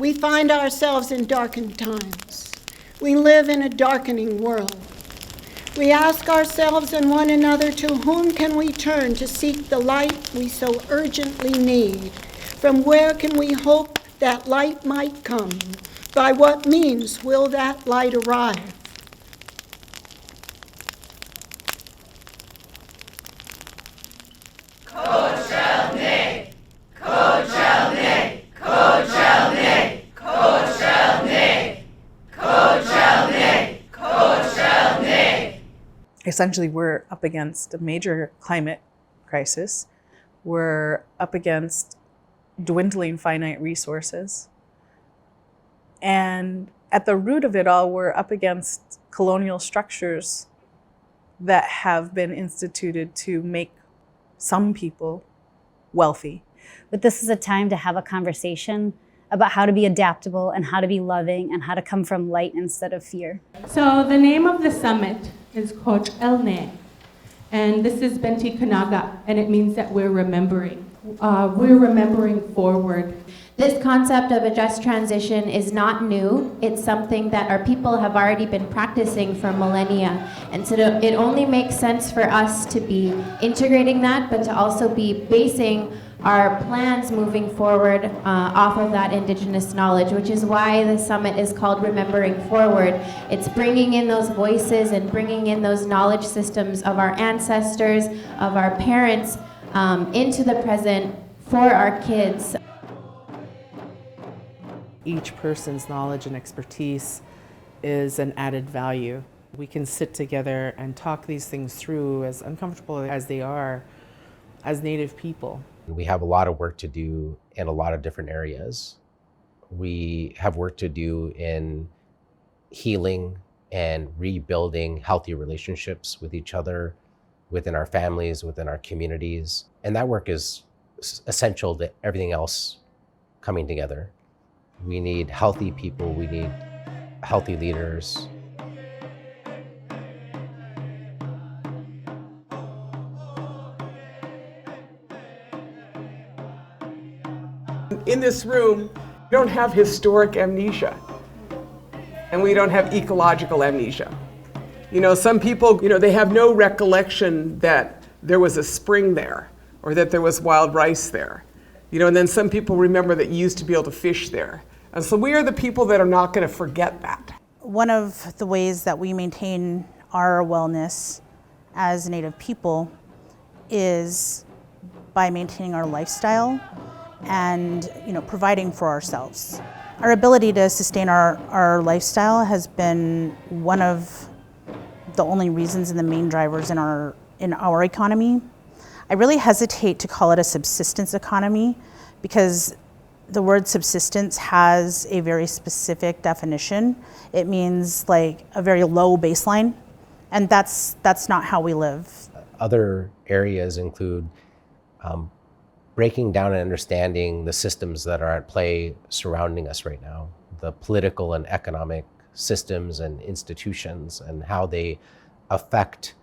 We find ourselves in darkened times. We live in a darkening world. We ask ourselves and one another, to whom can we turn to seek the light we so urgently need? From where can we hope that light might come? By what means will that light arrive? Kohtr'elneyh, Kohtr'elneyh, Kohtr'elneyh, Kohtr'elneyh, Kohtr'elneyh, Kohtr'elneyh. Essentially, we're up against a major climate crisis. We're up against dwindling finite resources. And at the root of it all, we're up against colonial structures that have been instituted to make some people wealthy. But this is a time to have a conversation about how to be adaptable and how to be loving and how to come from light instead of fear. So the name of the summit is Kohtr'elneyh, and this is Benti Kanaga, and it means that we're remembering. We're remembering forward. This concept of a just transition is not new. It's something that our people have already been practicing for millennia. And so it only makes sense for us to be integrating that, but to also be basing our plans moving forward off of that indigenous knowledge, which is why the summit is called Remembering Forward. It's bringing in those voices and bringing in those knowledge systems of our ancestors, of our parents, into the present for our kids. Each person's knowledge and expertise is an added value. We can sit together and talk these things through, as uncomfortable as they are, as Native people. We have a lot of work to do in a lot of different areas. We have work to do in healing and rebuilding healthy relationships with each other, within our families, within our communities. And that work is essential to everything else coming together. We need healthy people, we need healthy leaders. In this room, we don't have historic amnesia, and we don't have ecological amnesia. You know, some people, they have no recollection that there was a spring there, or that there was wild rice there. And then some people remember that you used to be able to fish there. And so we are the people that are not going to forget that. One of the ways that we maintain our wellness as Native people is by maintaining our lifestyle and providing for ourselves. Our ability to sustain our lifestyle has been one of the only reasons and the main drivers in our economy. I really hesitate to call it a subsistence economy because the word subsistence has a very specific definition. It means like a very low baseline, and that's not how we live. Other areas include breaking down and understanding the systems that are at play surrounding us right now, the political and economic systems and institutions, and how they affect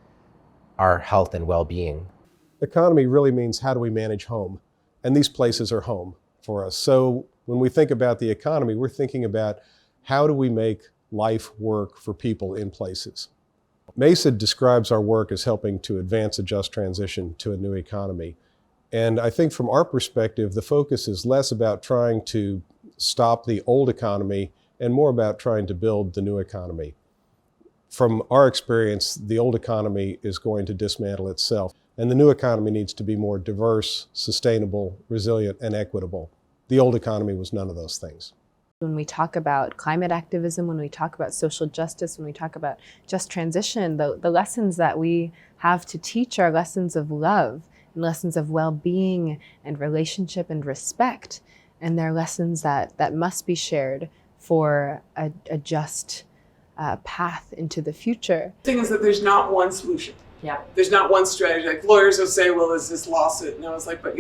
our health and well-being. Economy really means how do we manage home, and these places are home for us. So when we think about the economy, we're thinking about how do we make life work for people in places. MESA describes our work as helping to advance a just transition to a new economy. And I think from our perspective, the focus is less about trying to stop the old economy and more about trying to build the new economy. From our experience, the old economy is going to dismantle itself, and the new economy needs to be more diverse, sustainable, resilient, and equitable. The old economy was none of those things. When we talk about climate activism, when we talk about social justice, when we talk about just transition, the lessons that we have to teach are lessons of love and lessons of well-being and relationship and respect. And they're lessons that must be shared for a just path into the future. The thing is that there's not one solution. Yeah. There's not one strategy. Like lawyers will say, well, is this lawsuit? And I was like, but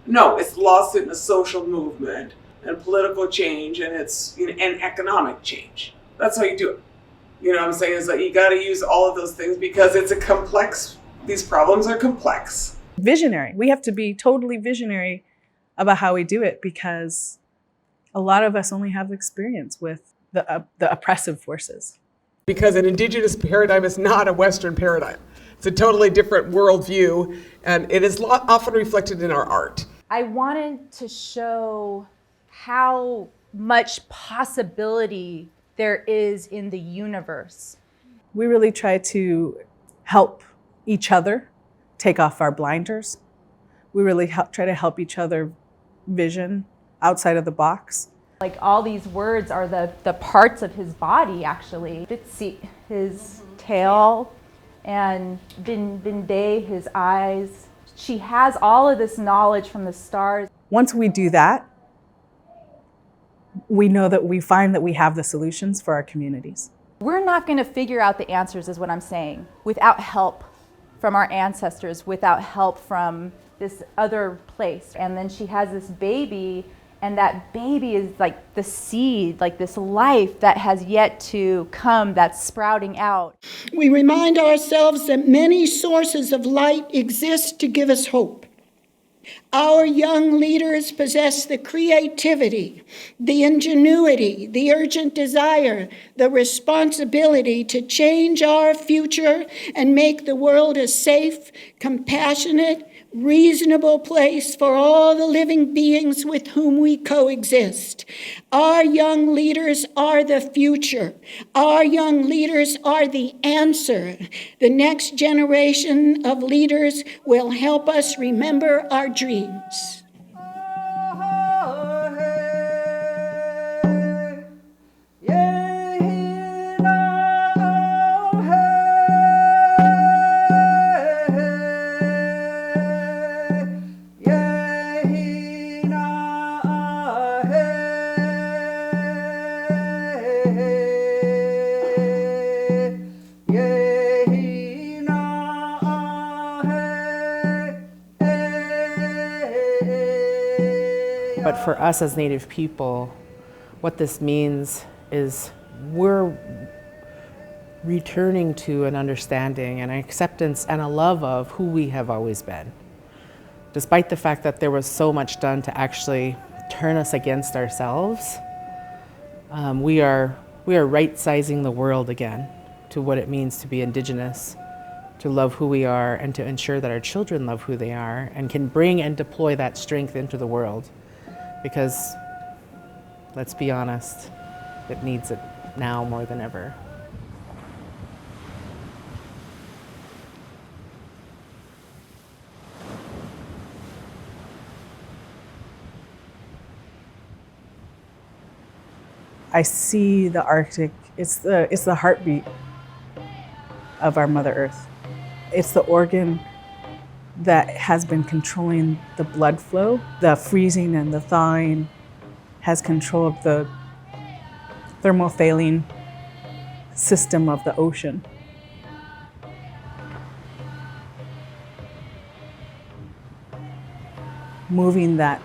no, it's lawsuit and a social movement and political change, and it's and economic change. That's how you do it. You know what I'm saying? Is that you got to use all of those things because it's a complex. These problems are complex. Visionary. We have to be totally visionary about how we do it because A lot of us only have experience with the oppressive forces. Because an indigenous paradigm is not a Western paradigm. It's a totally different worldview, and it is often reflected in our art. I wanted to show how much possibility there is in the universe. We really try to help each other take off our blinders. We really try to help each other vision outside of the box. Like all these words are the parts of his body, actually. Bitsi, his tail, and Binde, his eyes. She has all of this knowledge from the stars. Once we do that, we know that we find that we have the solutions for our communities. We're not going to figure out the answers, is what I'm saying, without help from our ancestors, without help from this other place. And then she has this baby, and that baby is like the seed, like this life that has yet to come, that's sprouting out. We remind ourselves that many sources of light exist to give us hope. Our young leaders possess the creativity, the ingenuity, the urgent desire, the responsibility to change our future and make the world a safe, compassionate, reasonable place for all the living beings with whom we coexist. Our young leaders are the future. Our young leaders are the answer. The next generation of leaders will help us remember our dreams. But for us as Native people, what this means is we're returning to an understanding and an acceptance and a love of who we have always been. Despite the fact that there was so much done to actually turn us against ourselves, we are right-sizing the world again to what it means to be Indigenous, to love who we are, and to ensure that our children love who they are and can bring and deploy that strength into the world. Because, let's be honest, it needs it now more than ever. I see the Arctic, it's the heartbeat of our Mother Earth. It's the organ that has been controlling the blood flow. The freezing and the thawing has control of the thermophaline system of the ocean. Moving that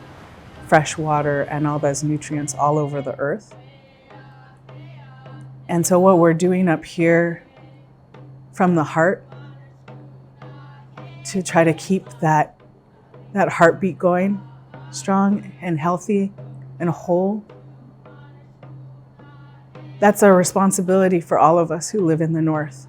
fresh water and all those nutrients all over the earth. And so what we're doing up here from the heart to try to keep that heartbeat going, strong and healthy and whole. That's our responsibility for all of us who live in the North.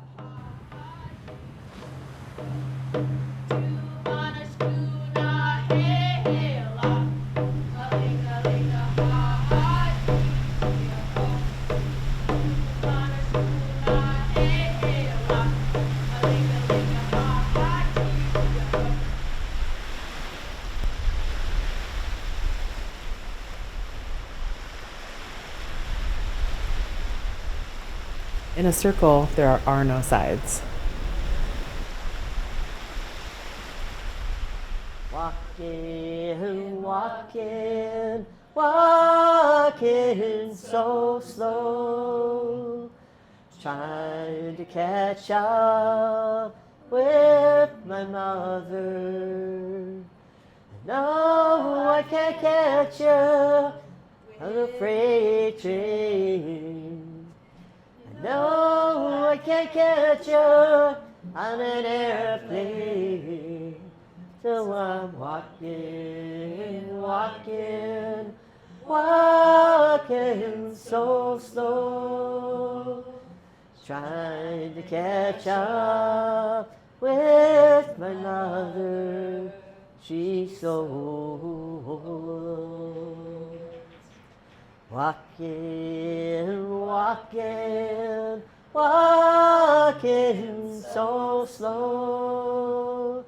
In a circle, there are no sides. Walking, walking, walking so slow, trying to catch up with my mother. No, I can't catch up on the freight train. No, I can't catch up on an airplane. So I'm walking, walking, walking. walking so slow, trying to catch up with my mother, she's slow. Walking, walking, walking so slow,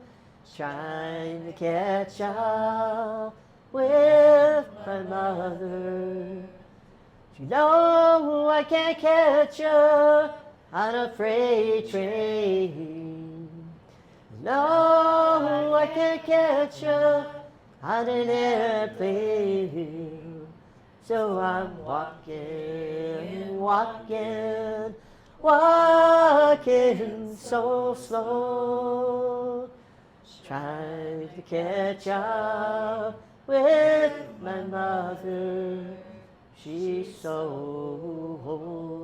trying to catch up with my mother. You know I can't catch her on a freight train. No, I can't catch her on an airplane. So I'm walking, walking, walking so slow, trying to catch up with my mother, she's so old.